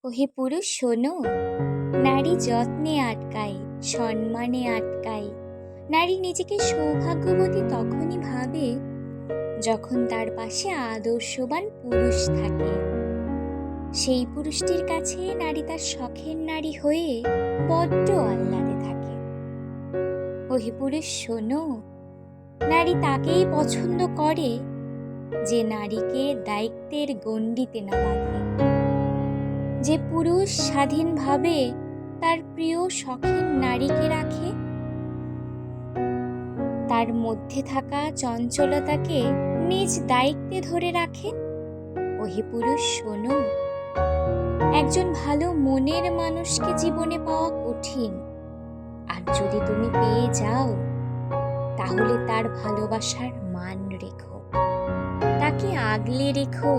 ওহে পুরুষ শোনো, নারী যত্নে আটকায়, সম্মানে আটকায়। নারী নিজেকে সৌভাগ্যবতী তখনই ভাবে যখন তার পাশে আদর্শবান পুরুষ থাকে। সেই পুরুষটির কাছে নারী তার শখের নারী হয়ে বড্ড আহ্লাদে থাকে। ওহে পুরুষ শোনো, নারী তাকেই পছন্দ করে যে নারীকে দায়িত্বের গণ্ডিতে না বাঁধে, যে পুরুষ স্বাধীনভাবে তার প্রিয় শখের নারীকে রাখে, তার মধ্যে থাকা চঞ্চলতাকে নিজ দায়িত্বে ধরে রাখে। ওহে পুরুষ শোনো, একজন ভালো মনের মানুষকে জীবনে পাওয়া কঠিন, আর যদি তুমি পেয়ে যাও তাহলে তার ভালোবাসার মান রেখো, তাকে আগলে রেখো।